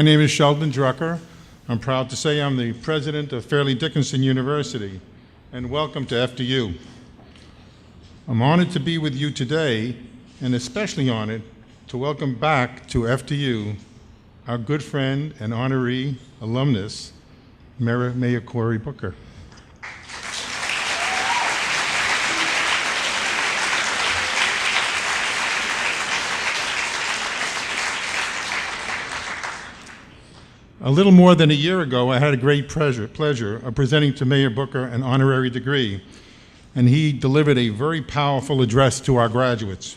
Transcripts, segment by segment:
My name is Sheldon Drucker. I'm proud to say I'm the president of Fairleigh Dickinson University, and welcome to FDU. I'm honored to be with you today, and especially honored to welcome back to FDU our good friend and honoree alumnus, Mayor Cory Booker. A little more than a year ago, I had a great pleasure of presenting to Mayor Booker an honorary degree, and he delivered a very powerful address to our graduates.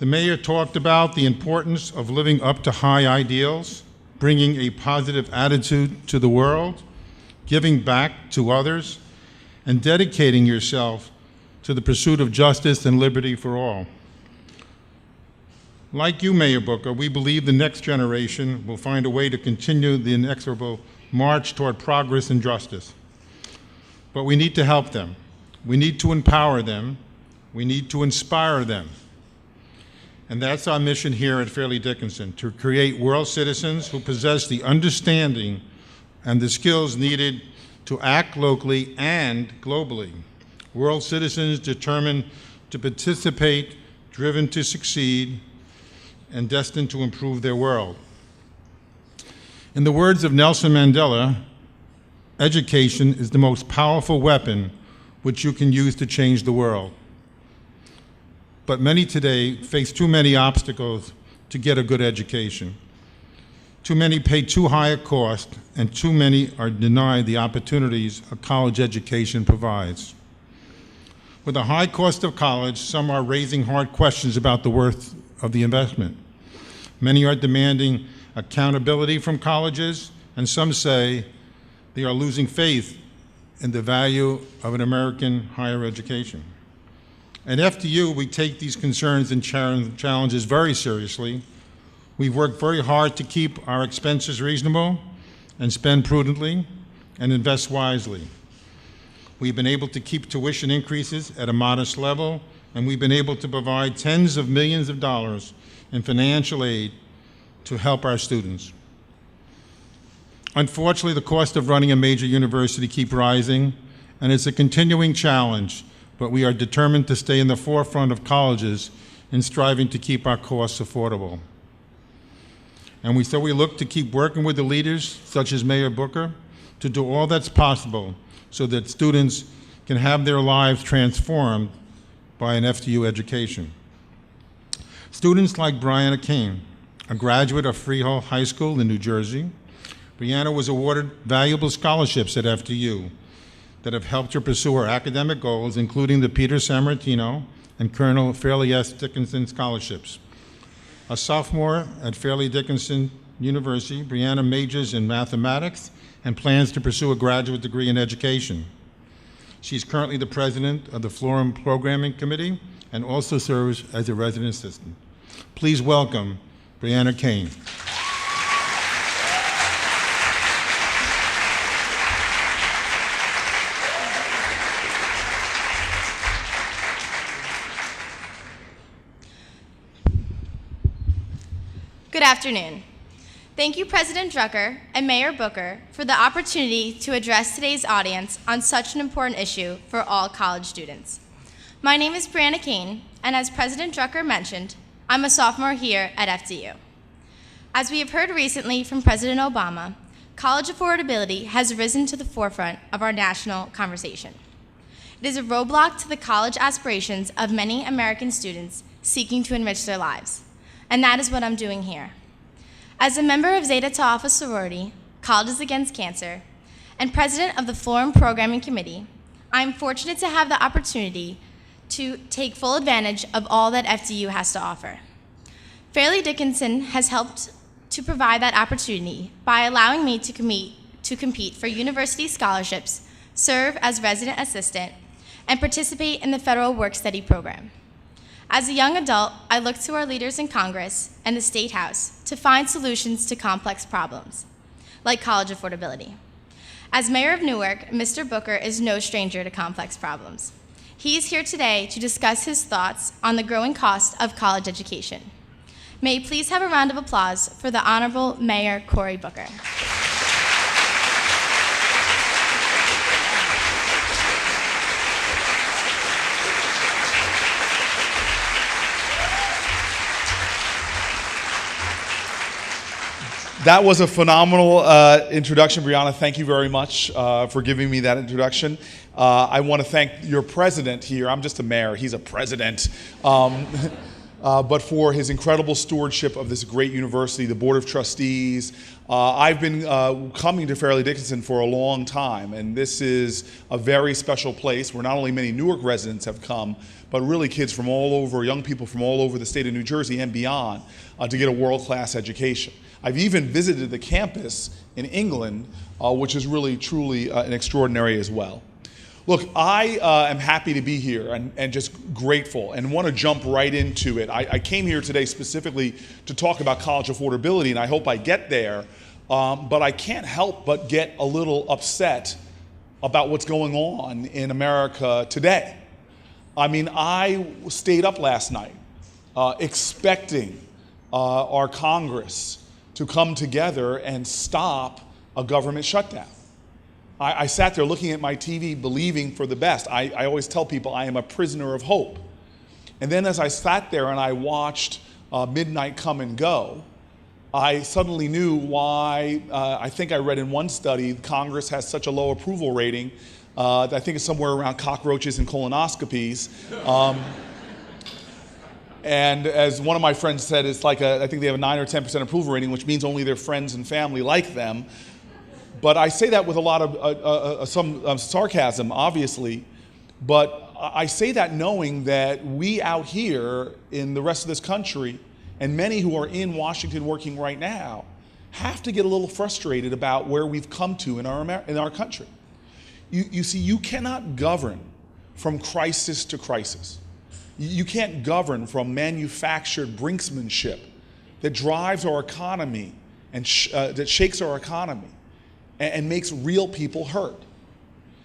The mayor talked about the importance of living up to high ideals, bringing a positive attitude to the world, giving back to others, and dedicating yourself to the pursuit of justice and liberty for all. Like you, Mayor Booker, we believe the next generation will find a way to continue the inexorable march toward progress and justice. But we need to help them. We need to empower them. We need to inspire them. And that's our mission here at Fairleigh Dickinson, to create world citizens who possess the understanding and the skills needed to act locally and globally. World citizens determined to participate, driven to succeed, and destined to improve their world. In the words of Nelson Mandela, education is the most powerful weapon which you can use to change the world. But many today face too many obstacles to get a good education. Too many pay too high a cost, and too many are denied the opportunities a college education provides. With a high cost of college, some are raising hard questions about the worth of the investment. Many are demanding accountability from colleges, and some say they are losing faith in the value of an American higher education. At FDU, we take these concerns and challenges very seriously. We've worked very hard to keep our expenses reasonable and spend prudently and invest wisely. We've been able to keep tuition increases at a modest level, and we've been able to provide tens of millions of dollars in financial aid to help our students. Unfortunately, the cost of running a major university keeps rising, and it's a continuing challenge, but we are determined to stay in the forefront of colleges in striving to keep our costs affordable. And so we look to keep working with the leaders, such as Mayor Booker, to do all that's possible so that students can have their lives transformed by an FDU education. Students like Brianna Kane, a graduate of Freehold High School in New Jersey. Brianna was awarded valuable scholarships at FDU that have helped her pursue her academic goals, including the Peter Sammartino and Colonel Fairleigh S. Dickinson scholarships. A sophomore at Fairleigh Dickinson University, Brianna majors in mathematics and plans to pursue a graduate degree in education. She's currently the president of the Florham Programming Committee and also serves as a resident assistant. Please welcome Brianna Kane. Good afternoon. Thank you, President Drucker and Mayor Booker, for the opportunity to address today's audience on such an important issue for all college students. My name is Brianna Kane, and as President Drucker mentioned, I'm a sophomore here at FDU. As we have heard recently from President Obama, college affordability has risen to the forefront of our national conversation. It is a roadblock to the college aspirations of many American students seeking to enrich their lives, and that is what I'm doing here. As a member of Zeta Tau Alpha sorority, Colleges Against Cancer, and president of the Florham Programming Committee, I am fortunate to have the opportunity to take full advantage of all that FDU has to offer. Fairleigh Dickinson has helped to provide that opportunity by allowing me to compete for university scholarships, serve as resident assistant, and participate in the federal work-study program. As a young adult, I looked to our leaders in Congress and the State House to find solutions to complex problems, like college affordability. As mayor of Newark, Mr. Booker is no stranger to complex problems. He is here today to discuss his thoughts on the growing cost of college education. May you please have a round of applause for the Honorable Mayor Cory Booker. That was a phenomenal introduction, Brianna. Thank you very much for giving me that introduction. I want to thank your president here. I'm just a mayor. He's a president. But for his incredible stewardship of this great university, the Board of Trustees. I've been coming to Fairleigh Dickinson for a long time, and this is a very special place where not only many Newark residents have come, but really kids from all over, young people from all over the state of New Jersey and beyond to get a world-class education. I've even visited the campus in England, which is really, truly an extraordinary as well. Look, I am happy to be here and just grateful and want to jump right into it. I came here today specifically to talk about college affordability, and I hope I get there, but I can't help but get a little upset about what's going on in America today. I mean, I stayed up last night expecting our Congress to come together and stop a government shutdown. I sat there looking at my TV, believing for the best. I always tell people I am a prisoner of hope. And then as I sat there and I watched midnight come and go, I suddenly knew why, I think I read in one study, Congress has such a low approval rating. I think it's somewhere around cockroaches and colonoscopies. And as one of my friends said, it's like I think they have a 9 or 10% approval rating, which means only their friends and family like them. But I say that with a lot of some sarcasm, obviously. But I say that knowing that we out here in the rest of this country, and many who are in Washington working right now, have to get a little frustrated about where we've come to in our country. You see, you cannot govern from crisis to crisis. You can't govern from manufactured brinksmanship that drives our economy and that shakes our economy and makes real people hurt.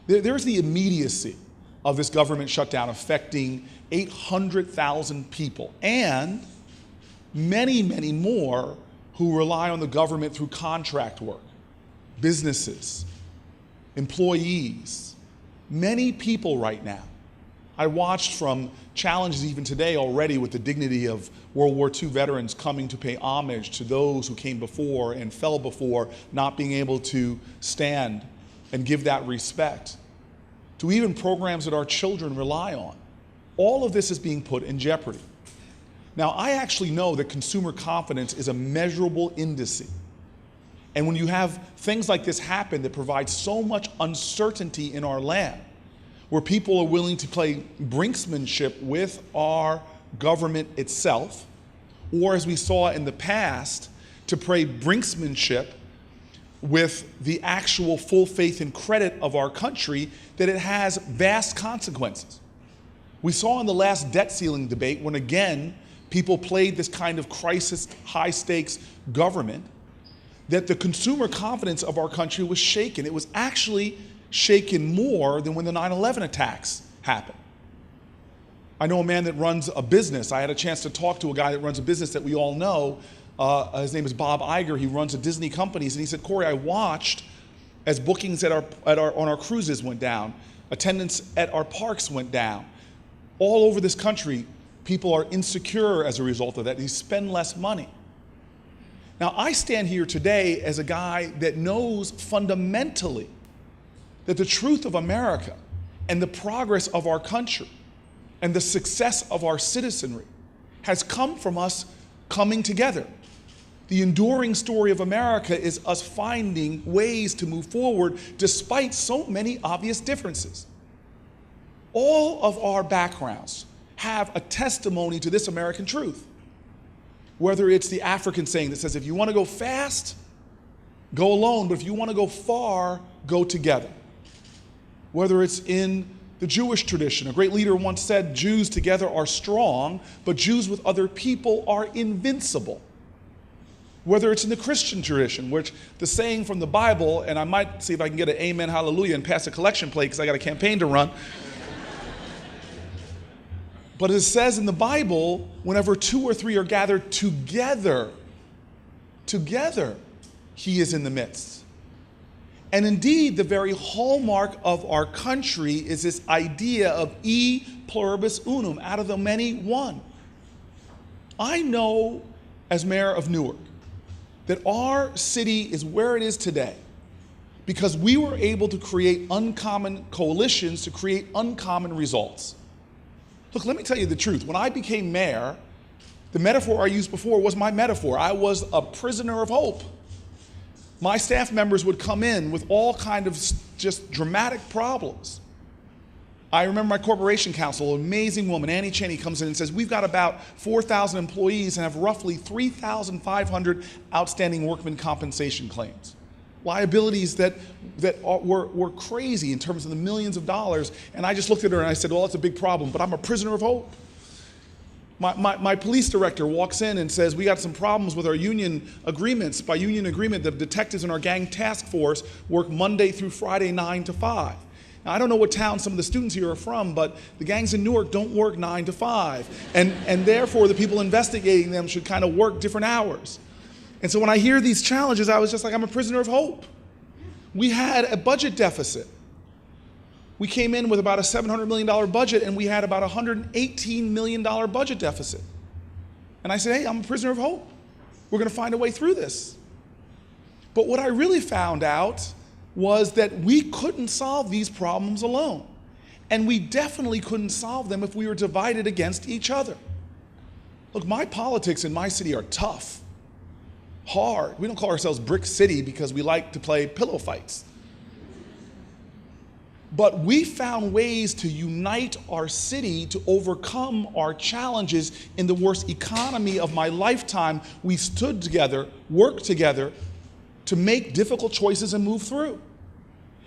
There's the immediacy of this government shutdown affecting 800,000 people and many, many more who rely on the government through contract work, businesses, employees, many people right now. I watched from challenges even today already with the dignity of World War II veterans coming to pay homage to those who came before and fell before, not being able to stand and give that respect, to even programs that our children rely on. All of this is being put in jeopardy. Now, I actually know that consumer confidence is a measurable indice. And when you have things like this happen that provide so much uncertainty in our land, where people are willing to play brinksmanship with our government itself, or as we saw in the past, to play brinksmanship with the actual full faith and credit of our country, that it has vast consequences. We saw in the last debt ceiling debate when again, people played this kind of crisis, high stakes government, that the consumer confidence of our country was shaken. It was actually shaken more than when the 9/11 attacks happened. I know a man that runs a business. I had a chance to talk to a guy that runs a business that we all know. His name is Bob Iger. He runs a Disney companies, and he said, Cory, I watched as bookings on our cruises went down, attendance at our parks went down. All over this country, people are insecure as a result of that. They spend less money. Now, I stand here today as a guy that knows fundamentally that the truth of America and the progress of our country and the success of our citizenry has come from us coming together. The enduring story of America is us finding ways to move forward despite so many obvious differences. All of our backgrounds have a testimony to this American truth. Whether it's the African saying that says, if you want to go fast, go alone, but if you want to go far, go together. Whether it's in the Jewish tradition, a great leader once said, Jews together are strong, but Jews with other people are invincible. Whether it's in the Christian tradition, which the saying from the Bible, and I might see if I can get an amen, hallelujah, and pass a collection plate because I got a campaign to run. But it says in the Bible, whenever two or three are gathered together, he is in the midst. And indeed, the very hallmark of our country is this idea of e pluribus unum, out of the many, one. I know, as mayor of Newark, that our city is where it is today because we were able to create uncommon coalitions to create uncommon results. Look, let me tell you the truth. When I became mayor, the metaphor I used before was my metaphor. I was a prisoner of hope. My staff members would come in with all kind of just dramatic problems. I remember my corporation counsel, an amazing woman, Annie Cheney, comes in and says, we've got about 4,000 employees and have roughly 3,500 outstanding workman compensation claims. Liabilities that were crazy in terms of the millions of dollars. And I just looked at her and I said, well, that's a big problem, but I'm a prisoner of hope. My police director walks in and says, we got some problems with our union agreements. By union agreement, the detectives in our gang task force work Monday through Friday, 9 to 5. Now, I don't know what town some of the students here are from, but the gangs in Newark don't work 9 to 5. And therefore, the people investigating them should kind of work different hours. And so when I hear these challenges, I was just like, I'm a prisoner of hope. We had a budget deficit. We came in with about a $700 million budget, and we had about a $118 million budget deficit. And I said, hey, I'm a prisoner of hope. We're going to find a way through this. But what I really found out was that we couldn't solve these problems alone. And we definitely couldn't solve them if we were divided against each other. Look, my politics in my city are tough, hard. We don't call ourselves Brick City because we like to play pillow fights. But we found ways to unite our city to overcome our challenges in the worst economy of my lifetime. We stood together, worked together to make difficult choices and move through.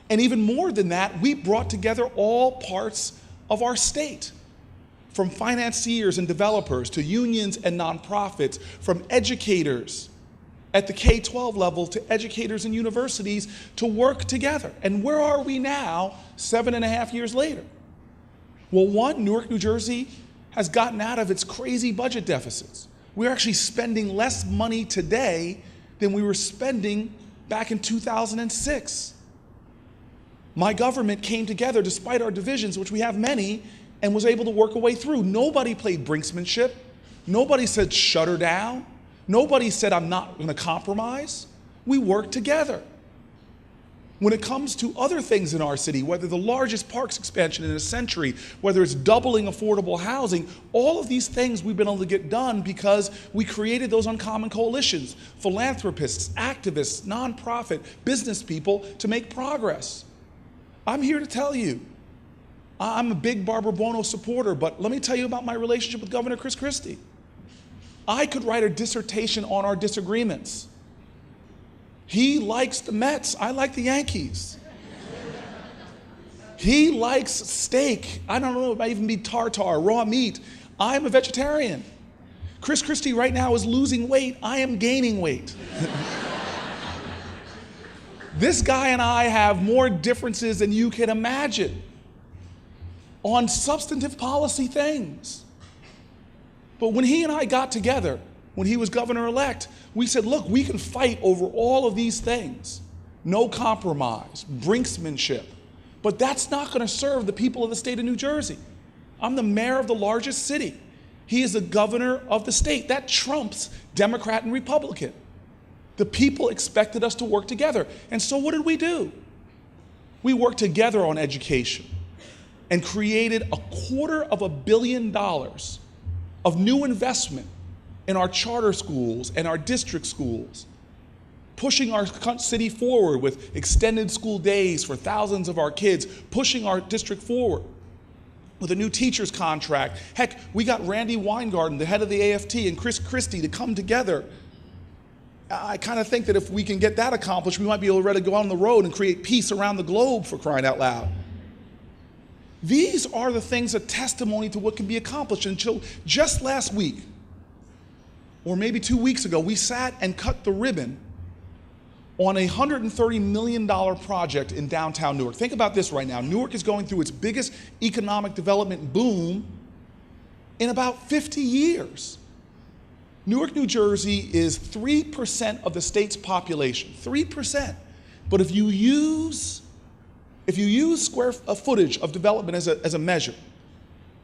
And even more than that, we brought together all parts of our state, from financiers and developers to unions and nonprofits, from educators at the K-12 level to educators and universities to work together. And where are we now, 7.5 years later? Well, one, Newark, New Jersey has gotten out of its crazy budget deficits. We're actually spending less money today than we were spending back in 2006. My government came together despite our divisions, which we have many, and was able to work a way through. Nobody played brinksmanship. Nobody said shut her down. Nobody said, I'm not going to compromise. We work together. When it comes to other things in our city, whether the largest parks expansion in a century, whether it's doubling affordable housing, all of these things we've been able to get done because we created those uncommon coalitions, philanthropists, activists, nonprofit, business people to make progress. I'm here to tell you, I'm a big Barbara Buono supporter, but let me tell you about my relationship with Governor Chris Christie. I could write a dissertation on our disagreements. He likes the Mets. I like the Yankees. He likes steak. I don't know, it might even be tartare, raw meat. I'm a vegetarian. Chris Christie right now is losing weight. I am gaining weight. This guy and I have more differences than you can imagine on substantive policy things. But when he and I got together, when he was governor-elect, we said, look, we can fight over all of these things. No compromise, brinksmanship. But that's not going to serve the people of the state of New Jersey. I'm the mayor of the largest city. He is the governor of the state. That trumps Democrat and Republican. The people expected us to work together. And so what did we do? We worked together on education and created $250 million of new investment in our charter schools and our district schools, pushing our city forward with extended school days for thousands of our kids, pushing our district forward with a new teacher's contract. Heck, we got Randy Weingarten, the head of the AFT, and Chris Christie to come together. I kind of think that if we can get that accomplished, we might be able to go on the road and create peace around the globe, for crying out loud. These are the things, a testimony to what can be accomplished. Until just last week, or maybe 2 weeks ago, we sat and cut the ribbon on a $130 million project in downtown Newark. Think about this right now. Newark is going through its biggest economic development boom in about 50 years. Newark, New Jersey is 3% of the state's population, 3%. But if you use square footage of development as a measure,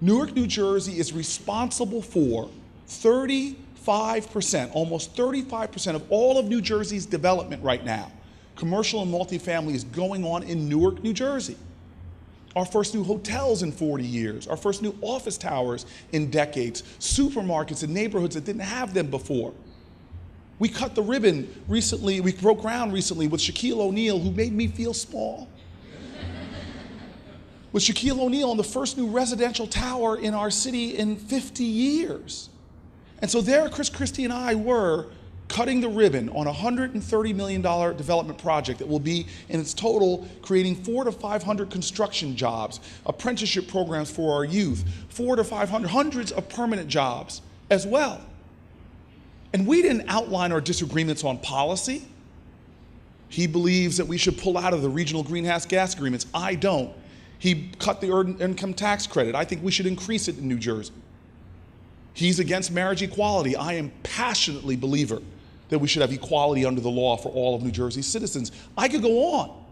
Newark, New Jersey is responsible for 35%, almost 35% of all of New Jersey's development right now. Commercial and multifamily is going on in Newark, New Jersey. Our first new hotels in 40 years, our first new office towers in decades, supermarkets in neighborhoods that didn't have them before. We cut the ribbon recently, we broke ground recently with Shaquille O'Neal, who made me feel small. With Shaquille O'Neal on the first new residential tower in our city in 50 years. And so there, Chris Christie and I were cutting the ribbon on a $130 million development project that will be, in its total, creating 400 to 500 construction jobs, apprenticeship programs for our youth, 400 to 500, hundreds of permanent jobs as well. And we didn't outline our disagreements on policy. He believes that we should pull out of the regional greenhouse gas agreements. I don't. He cut the earned income tax credit. I think we should increase it in New Jersey. He's against marriage equality. I am passionately a believer that we should have equality under the law for all of New Jersey's citizens. I could go on.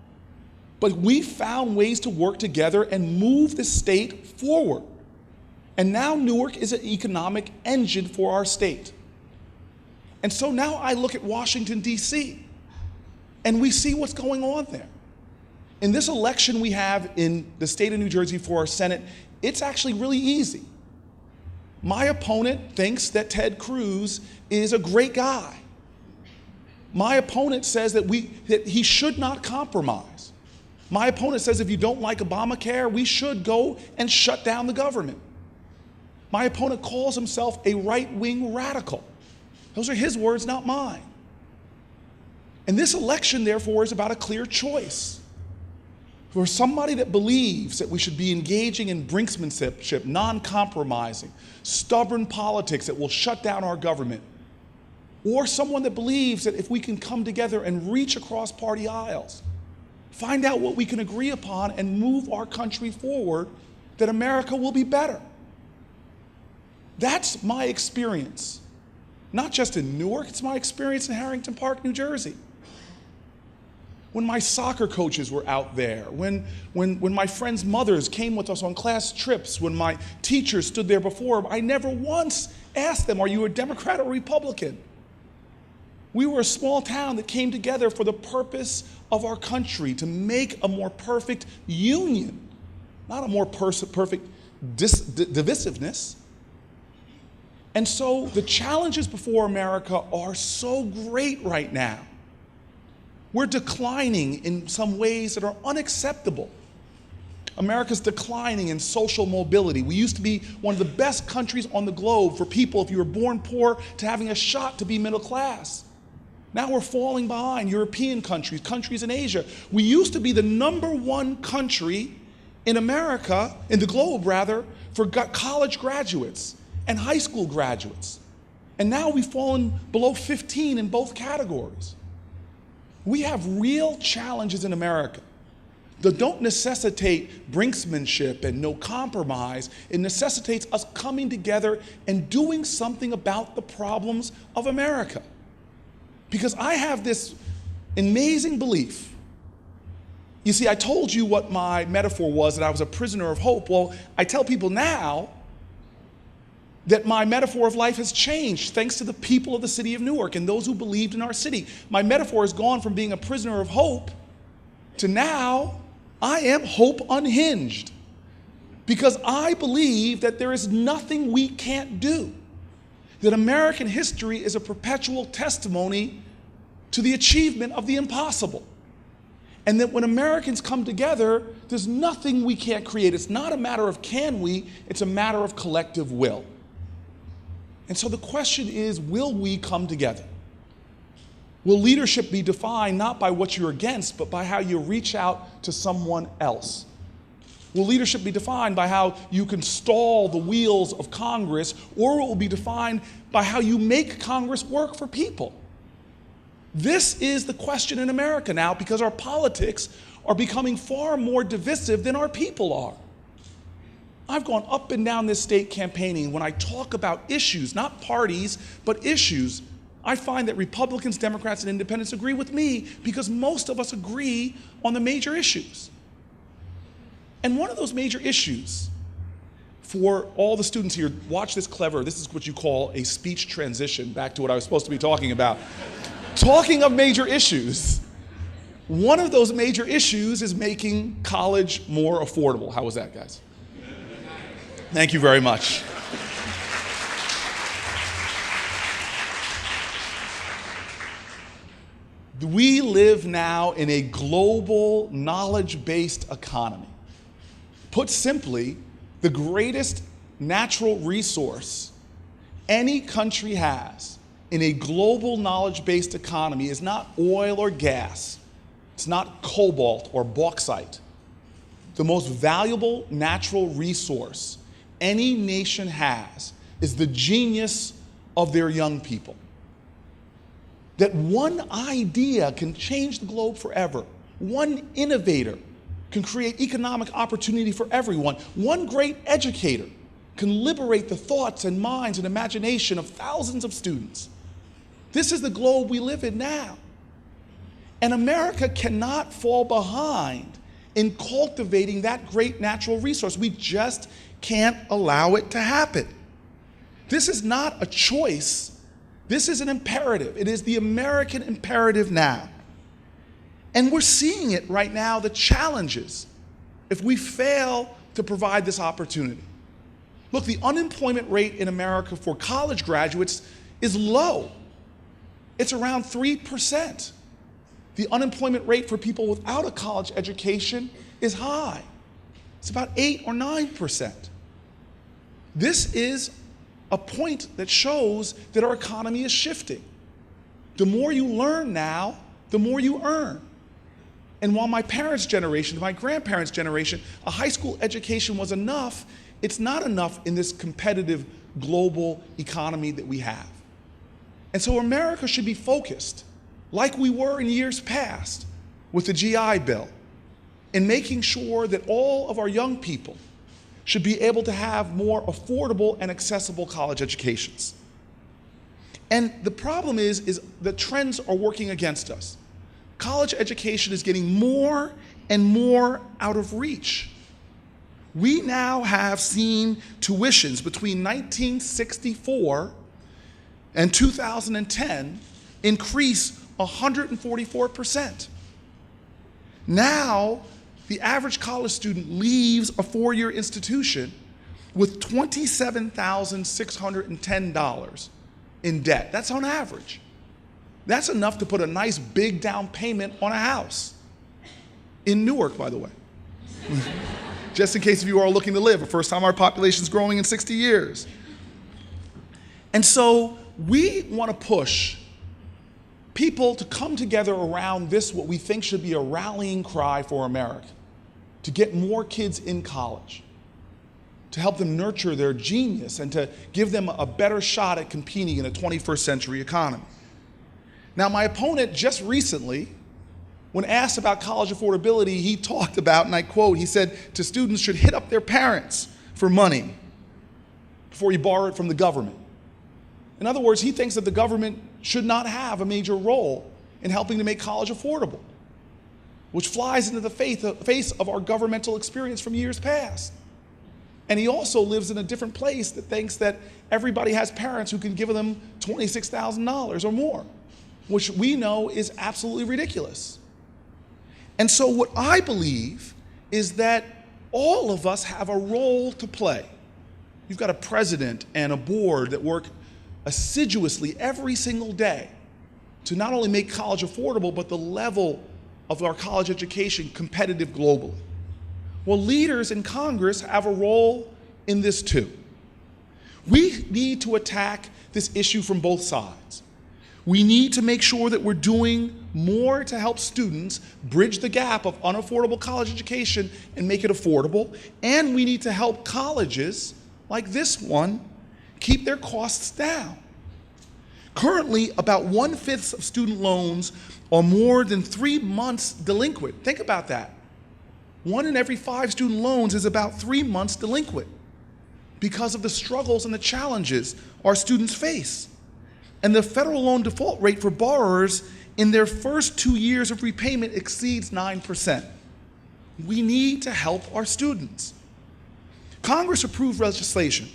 But we found ways to work together and move the state forward. And now Newark is an economic engine for our state. And so now I look at Washington, D.C., and we see what's going on there. In this election we have in the state of New Jersey for our Senate, it's actually really easy. My opponent thinks that Ted Cruz is a great guy. My opponent says that he should not compromise. My opponent says if you don't like Obamacare, we should go and shut down the government. My opponent calls himself a right-wing radical. Those are his words, not mine. And this election, therefore, is about a clear choice. For somebody that believes that we should be engaging in brinksmanship, non-compromising, stubborn politics that will shut down our government, or someone that believes that if we can come together and reach across party aisles, find out what we can agree upon and move our country forward, that America will be better. That's my experience. Not just in Newark, it's my experience in Harrington Park, New Jersey. When my soccer coaches were out there, when my friends' mothers came with us on class trips, when my teachers stood there before them, I never once asked them, are you a Democrat or Republican? We were a small town that came together for the purpose of our country, to make a more perfect union, not a more perfect divisiveness. And so the challenges before America are so great right now. We're declining in some ways that are unacceptable. America's declining in social mobility. We used to be one of the best countries on the globe for people, if you were born poor, to having a shot to be middle class. Now we're falling behind European countries, countries in Asia. We used to be the #1 country in America, in the globe rather, for college graduates and high school graduates. And now we've fallen below 15 in both categories. We have real challenges in America that don't necessitate brinksmanship and no compromise. It necessitates us coming together and doing something about the problems of America. Because I have this amazing belief. You see, I told you what my metaphor was, that I was a prisoner of hope. Well, I tell people now that my metaphor of life has changed thanks to the people of the city of Newark and those who believed in our city. My metaphor has gone from being a prisoner of hope to now I am hope unhinged, because I believe that there is nothing we can't do, that American history is a perpetual testimony to the achievement of the impossible, and that when Americans come together, there's nothing we can't create. It's not a matter of can we, it's a matter of collective will. And so the question is, will we come together? Will leadership be defined not by what you're against, but by how you reach out to someone else? Will leadership be defined by how you can stall the wheels of Congress, or it will be defined by how you make Congress work for people? This is the question in America now, because our politics are becoming far more divisive than our people are. I've gone up and down this state campaigning. When I talk about issues, not parties, but issues, I find that Republicans, Democrats, and independents agree with me because most of us agree on the major issues. And one of those major issues for all the students here, watch this clever, this is what you call a speech transition, back to what I was supposed to be talking about. Talking of major issues, one of those major issues is making college more affordable. How was that, guys? Thank you very much. We live now in a global, knowledge-based economy. Put simply, the greatest natural resource any country has in a global, knowledge-based economy is not oil or gas. It's not cobalt or bauxite. The most valuable natural resource any nation has is the genius of their young people. That one idea can change the globe forever. One innovator can create economic opportunity for everyone. One great educator can liberate the thoughts and minds and imagination of thousands of students. This is the globe we live in now. And America cannot fall behind in cultivating that great natural resource. We just can't allow it to happen. This is not a choice. This is an imperative. It is the American imperative now. And we're seeing it right now, the challenges, if we fail to provide this opportunity. Look, the unemployment rate in America for college graduates is low. It's around 3%. The unemployment rate for people without a college education is high. It's about 8 or 9%. This is a point that shows that our economy is shifting. The more you learn now, the more you earn. And while my parents' generation, my grandparents' generation, a high school education was enough, it's not enough in this competitive global economy that we have. And so America should be focused, like we were in years past with the GI Bill, in making sure that all of our young people should be able to have more affordable and accessible college educations. And the problem is the trends are working against us. College education is getting more and more out of reach. We now have seen tuitions between 1964 and 2010 increase 144%. Now, the average college student leaves a four-year institution with $27,610 in debt. That's on average. That's enough to put a nice big down payment on a house. In Newark, by the way. Just in case if you are looking to live, the first time our population is growing in 60 years. And so we want to push people to come together around this, what we think should be a rallying cry for America, to get more kids in college, to help them nurture their genius and to give them a better shot at competing in a 21st century economy. Now, my opponent just recently, when asked about college affordability, he talked about, and I quote, he said, to students should hit up their parents for money before you borrow it from the government. In other words, he thinks that the government should not have a major role in helping to make college affordable, which flies into the face of our governmental experience from years past. And he also lives in a different place that thinks that everybody has parents who can give them $26,000 or more, which we know is absolutely ridiculous. And so what I believe is that all of us have a role to play. You've got a president and a board that work assiduously every single day to not only make college affordable, but the level of our college education competitive globally. Well, leaders in Congress have a role in this too. We need to attack this issue from both sides. We need to make sure that we're doing more to help students bridge the gap of unaffordable college education and make it affordable. And we need to help colleges like this one keep their costs down. Currently, about 1/5 of student loans are more than 3 months delinquent. Think about that. 1 in every 5 student loans is about 3 months delinquent because of the struggles and the challenges our students face. And the federal loan default rate for borrowers in their first 2 years of repayment exceeds 9%. We need to help our students. Congress approved legislation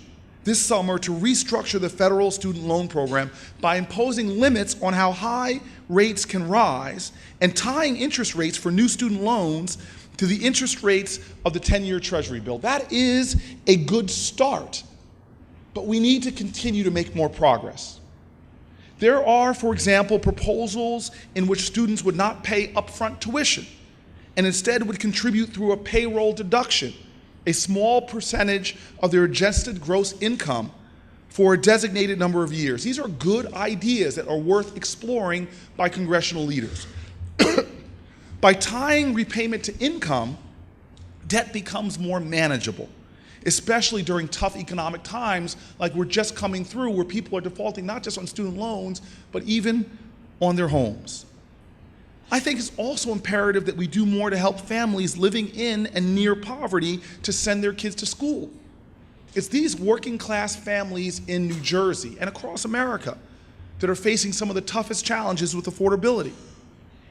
this summer to restructure the federal student loan program by imposing limits on how high rates can rise and tying interest rates for new student loans to the interest rates of the 10-year Treasury bill. That is a good start, but we need to continue to make more progress. There are, for example, proposals in which students would not pay upfront tuition and instead would contribute through a payroll deduction, a small percentage of their adjusted gross income for a designated number of years. These are good ideas that are worth exploring by congressional leaders. By tying repayment to income, debt becomes more manageable, especially during tough economic times like we're just coming through, where people are defaulting not just on student loans, but even on their homes. I think it's also imperative that we do more to help families living in and near poverty to send their kids to school. It's these working class families in New Jersey and across America that are facing some of the toughest challenges with affordability.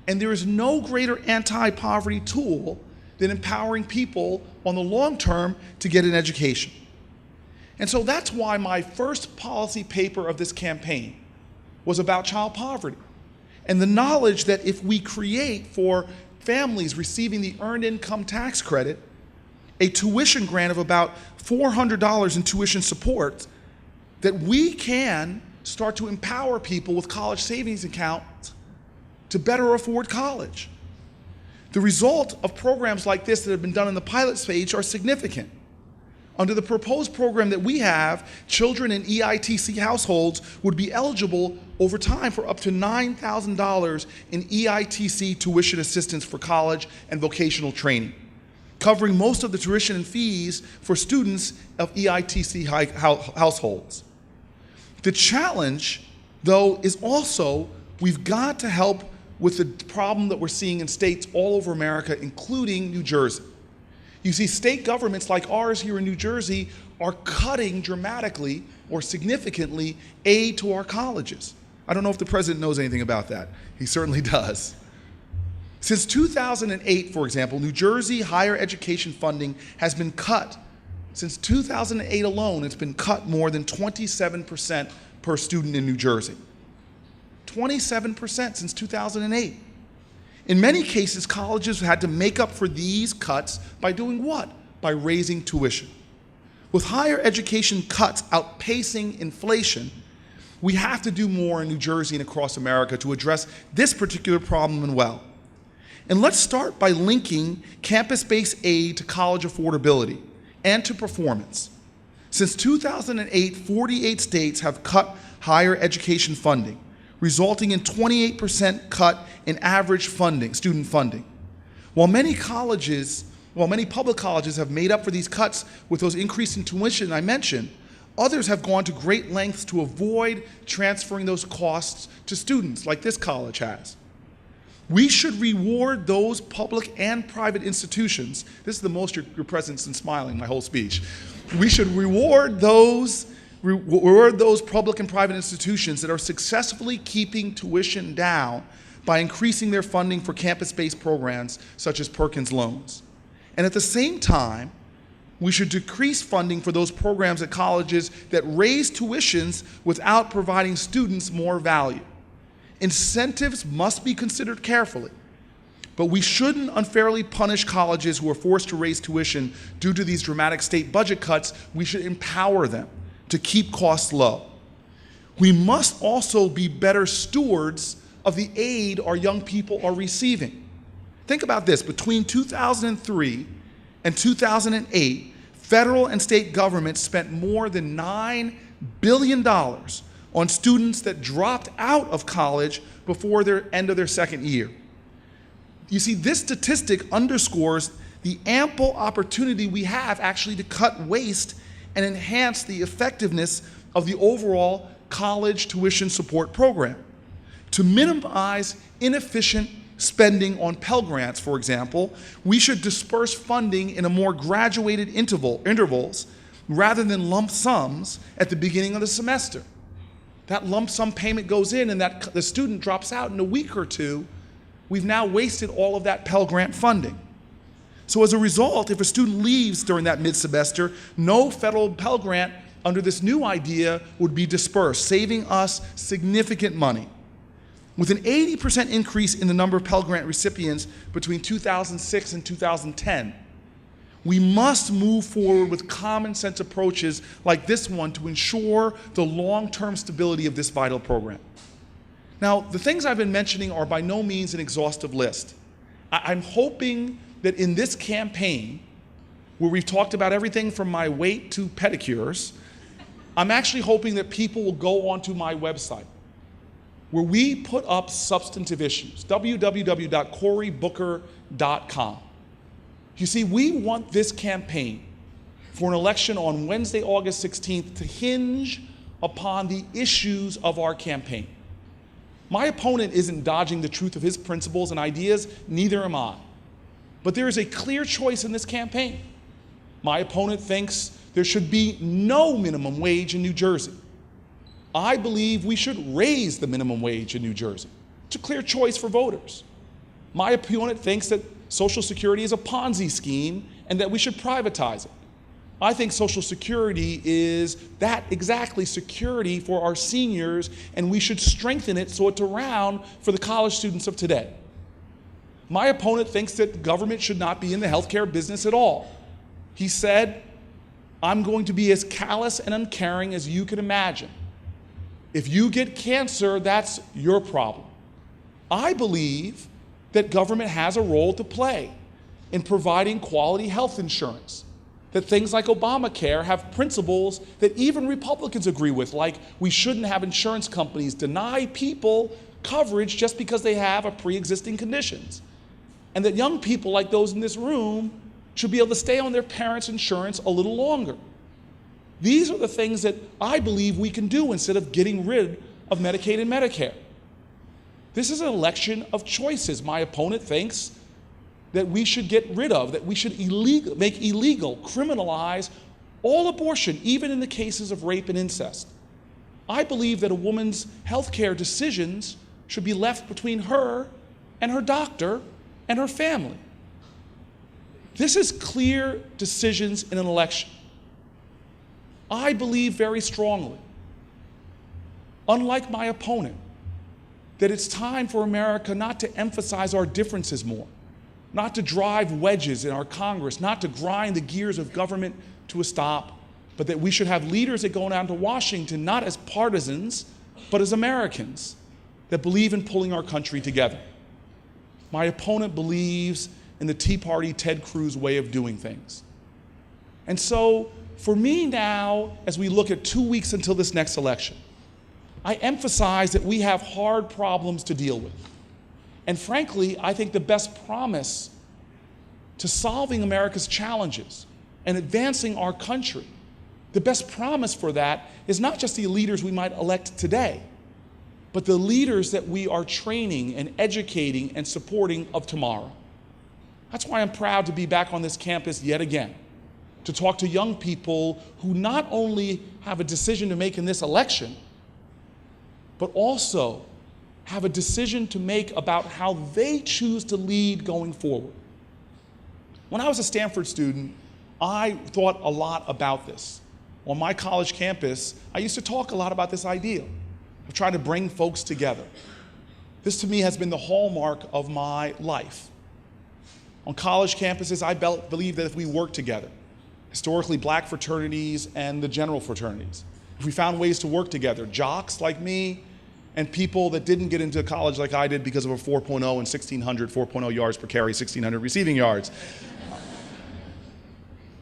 And there is no greater anti-poverty tool than empowering people on the long term to get an education. And so that's why my first policy paper of this campaign was about child poverty. And the knowledge that if we create for families receiving the Earned Income Tax Credit a tuition grant of about $400 in tuition support, that we can start to empower people with college savings accounts to better afford college. The result of programs like this that have been done in the pilot stage are significant. Under the proposed program that we have, children in EITC households would be eligible over time for up to $9,000 in EITC tuition assistance for college and vocational training, covering most of the tuition and fees for students of EITC households. The challenge, though, is also we've got to help with the problem that we're seeing in states all over America, including New Jersey. You see, state governments like ours here in New Jersey are cutting dramatically or significantly aid to our colleges. I don't know if the president knows anything about that. He certainly does. Since 2008, for example, New Jersey higher education funding has been cut. Since 2008 alone, it's been cut more than 27% per student in New Jersey. 27% since 2008. In many cases, colleges had to make up for these cuts by doing what? By raising tuition. With higher education cuts outpacing inflation, we have to do more in New Jersey and across America to address this particular problem and well. And let's start by linking campus-based aid to college affordability and to performance. Since 2008, 48 states have cut higher education funding, resulting in 28% cut in average funding, student funding. While many public colleges have made up for these cuts with those increases in tuition I mentioned, others have gone to great lengths to avoid transferring those costs to students, like this college has. We should reward those public and private institutions. This is the most your president's been smiling my whole speech. We should reward those public and private institutions that are successfully keeping tuition down by increasing their funding for campus-based programs such as Perkins loans. And at the same time, we should decrease funding for those programs at colleges that raise tuitions without providing students more value. Incentives must be considered carefully, but we shouldn't unfairly punish colleges who are forced to raise tuition due to these dramatic state budget cuts. We should empower them to keep costs low. We must also be better stewards of the aid our young people are receiving. Think about this. Between 2003 and 2008, federal and state governments spent more than $9 billion on students that dropped out of college before their end of their second year. You see, this statistic underscores the ample opportunity we have actually to cut waste and enhance the effectiveness of the overall college tuition support program, to minimize inefficient spending on Pell Grants, for example, we should disperse funding in a more graduated intervals rather than lump sums at the beginning of the semester. That lump sum payment goes in and that the student drops out in a week or two. We've now wasted all of that Pell Grant funding. So as a result, if a student leaves during that mid-semester, no federal Pell Grant under this new idea would be dispersed, saving us significant money. With an 80% increase in the number of Pell Grant recipients between 2006 and 2010, we must move forward with common sense approaches like this one to ensure the long-term stability of this vital program. Now, the things I've been mentioning are by no means an exhaustive list. I'm hoping that in this campaign, where we've talked about everything from my weight to pedicures, I'm actually hoping that people will go onto my website, where we put up substantive issues, www.corybooker.com. You see, we want this campaign for an election on Wednesday, August 16th to hinge upon the issues of our campaign. My opponent isn't dodging the truth of his principles and ideas, neither am I. But there is a clear choice in this campaign. My opponent thinks there should be no minimum wage in New Jersey. I believe we should raise the minimum wage in New Jersey. It's a clear choice for voters. My opponent thinks that Social Security is a Ponzi scheme and that we should privatize it. I think Social Security is that exactly, security for our seniors, and we should strengthen it so it's around for the college students of today. My opponent thinks that government should not be in the healthcare business at all. He said, I'm going to be as callous and uncaring as you can imagine. If you get cancer, that's your problem. I believe that government has a role to play in providing quality health insurance, that things like Obamacare have principles that even Republicans agree with, like we shouldn't have insurance companies deny people coverage just because they have a pre-existing conditions, and that young people like those in this room should be able to stay on their parents' insurance a little longer. These are the things that I believe we can do instead of getting rid of Medicaid and Medicare. This is an election of choices. My opponent thinks that we should get rid of, that we should make illegal, criminalize all abortion, even in the cases of rape and incest. I believe that a woman's health care decisions should be left between her and her doctor and her family. This is clear decisions in an election. I believe very strongly, unlike my opponent, that it's time for America not to emphasize our differences more, not to drive wedges in our Congress, not to grind the gears of government to a stop, but that we should have leaders that go down to Washington not as partisans, but as Americans that believe in pulling our country together. My opponent believes in the Tea Party, Ted Cruz way of doing things. And so, for me now, as we look at 2 weeks until this next election, I emphasize that we have hard problems to deal with. And frankly, I think the best promise to solving America's challenges and advancing our country, the best promise for that is not just the leaders we might elect today, but the leaders that we are training and educating and supporting of tomorrow. That's why I'm proud to be back on this campus yet again, to talk to young people who not only have a decision to make in this election, but also have a decision to make about how they choose to lead going forward. When I was a Stanford student, I thought a lot about this. On my college campus, I used to talk a lot about this idea of trying to bring folks together. This to me has been the hallmark of my life. On college campuses, I believe that if we work together, historically black fraternities and the general fraternities, if we found ways to work together, jocks like me and people that didn't get into college like I did because of a 4.0 and 1,600, 4.0 yards per carry, 1,600 receiving yards.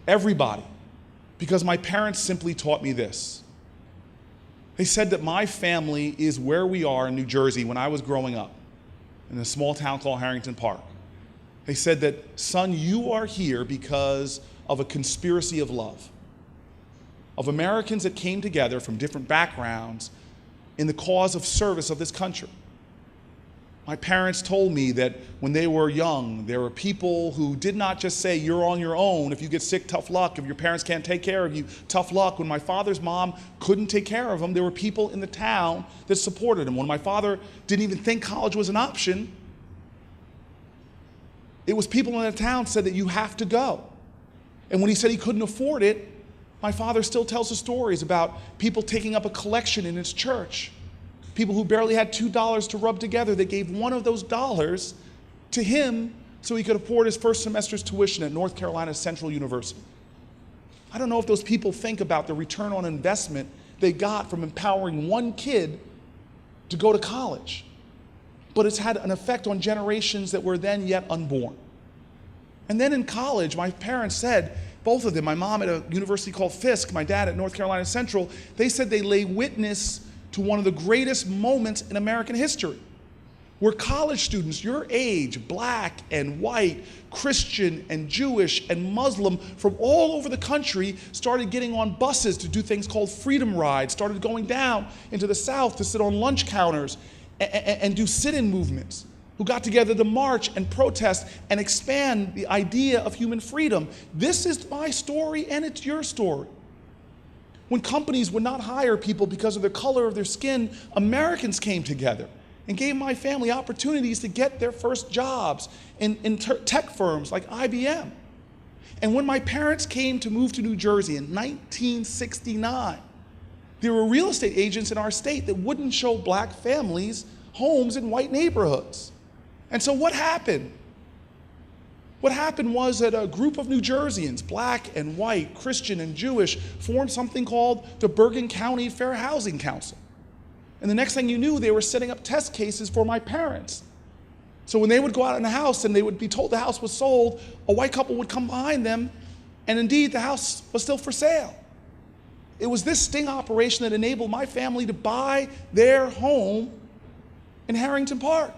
Everybody. Because my parents simply taught me this. They said that my family is where we are in New Jersey when I was growing up, in a small town called Harrington Park. They said that, son, you are here because of a conspiracy of love, of Americans that came together from different backgrounds in the cause of service of this country. My parents told me that when they were young, there were people who did not just say, you're on your own. If you get sick, tough luck. If your parents can't take care of you, tough luck. When my father's mom couldn't take care of him, there were people in the town that supported him. When my father didn't even think college was an option, it was people in the town said that you have to go. And when he said he couldn't afford it, my father still tells the stories about people taking up a collection in his church. People who barely had $2 to rub together, they gave one of those dollars to him so he could afford his first semester's tuition at North Carolina Central University. I don't know if those people think about the return on investment they got from empowering one kid to go to college, but it's had an effect on generations that were then yet unborn. And then in college, my parents said, both of them, my mom at a university called Fisk, my dad at North Carolina Central, they said they lay witness to one of the greatest moments in American history, where college students your age, black and white, Christian and Jewish and Muslim, from all over the country started getting on buses to do things called freedom rides, started going down into the South to sit on lunch counters and do sit-in movements, who got together to march and protest and expand the idea of human freedom. This is my story and it's your story. When companies would not hire people because of the color of their skin, Americans came together and gave my family opportunities to get their first jobs in tech firms like IBM. And when my parents came to move to New Jersey in 1969, there were real estate agents in our state that wouldn't show black families homes in white neighborhoods. And so what happened? What happened was that a group of New Jerseyans, black and white, Christian and Jewish, formed something called the Bergen County Fair Housing Council. And the next thing you knew, they were setting up test cases for my parents. So when they would go out in the house and they would be told the house was sold, a white couple would come behind them, and indeed the house was still for sale. It was this sting operation that enabled my family to buy their home in Harrington Park.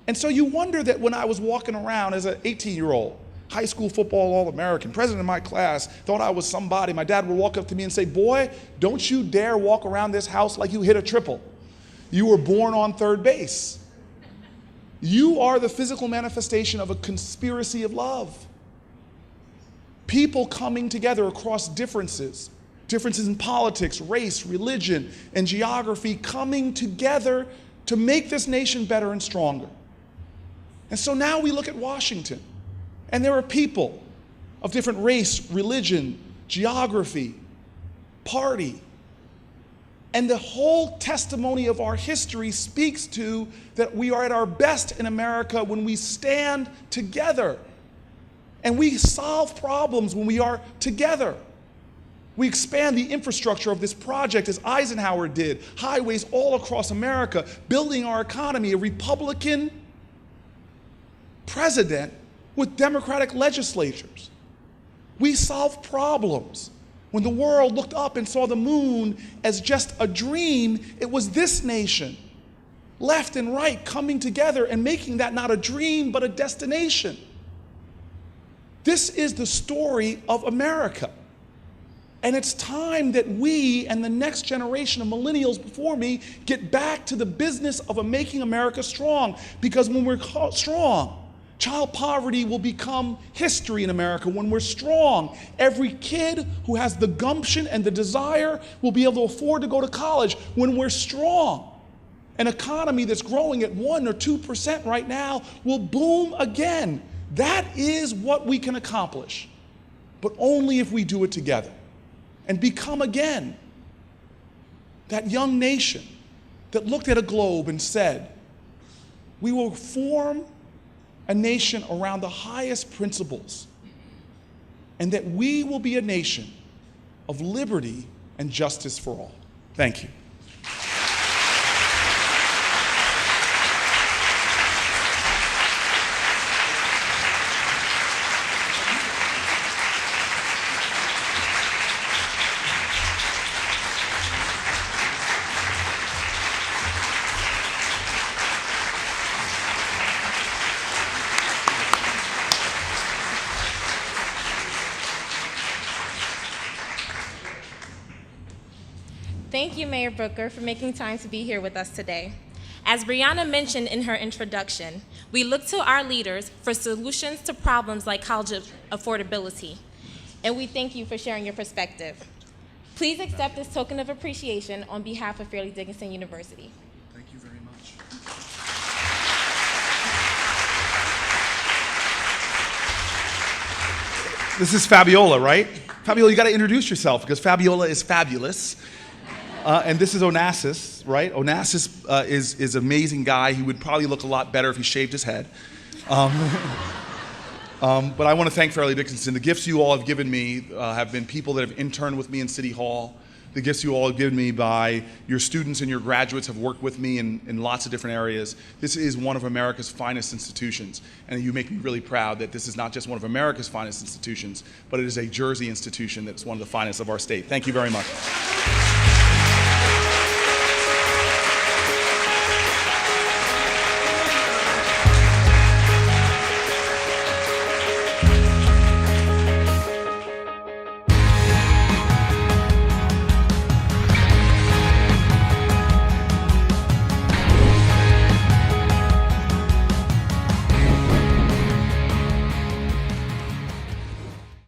And so you wonder that when I was walking around as an 18-year-old, high school football All-American, president of my class, thought I was somebody, my dad would walk up to me and say, boy, don't you dare walk around this house like you hit a triple. You were born on third base. You are the physical manifestation of a conspiracy of love. People coming together across differences in politics, race, religion, and geography, coming together to make this nation better and stronger. And so now we look at Washington, and there are people of different race, religion, geography, party. And the whole testimony of our history speaks to that we are at our best in America when we stand together. And we solve problems when we are together. We expand the infrastructure of this project as Eisenhower did, highways all across America, building our economy, a Republican president with Democratic legislatures. We solve problems. When the world looked up and saw the moon as just a dream, it was this nation, left and right, coming together and making that not a dream, but a destination. This is the story of America. And it's time that we and the next generation of millennials before me get back to the business of making America strong. Because when we're strong, child poverty will become history in America. When we're strong, every kid who has the gumption and the desire will be able to afford to go to college. When we're strong, an economy that's growing at 1 or 2% right now will boom again. That is what we can accomplish, but only if we do it together and become again that young nation that looked at a globe and said, we will form a nation around the highest principles, and that we will be a nation of liberty and justice for all. Thank you. Thank you, Mayor Booker, for making time to be here with us today. As Brianna mentioned in her introduction, we look to our leaders for solutions to problems like college affordability, and we thank you for sharing your perspective. Please accept this token of appreciation on behalf of Fairleigh Dickinson University. Thank you very much. This is Fabiola, right? Fabiola, you got to introduce yourself because Fabiola is fabulous. And this is Onassis, right? Onassis is an amazing guy. He would probably look a lot better if he shaved his head. But I want to thank Fairleigh Dickinson. The gifts you all have given me have been people that have interned with me in City Hall. The gifts you all have given me by your students and your graduates have worked with me in lots of different areas. This is one of America's finest institutions. And you make me really proud that this is not just one of America's finest institutions, but it is a Jersey institution that's one of the finest of our state. Thank you very much.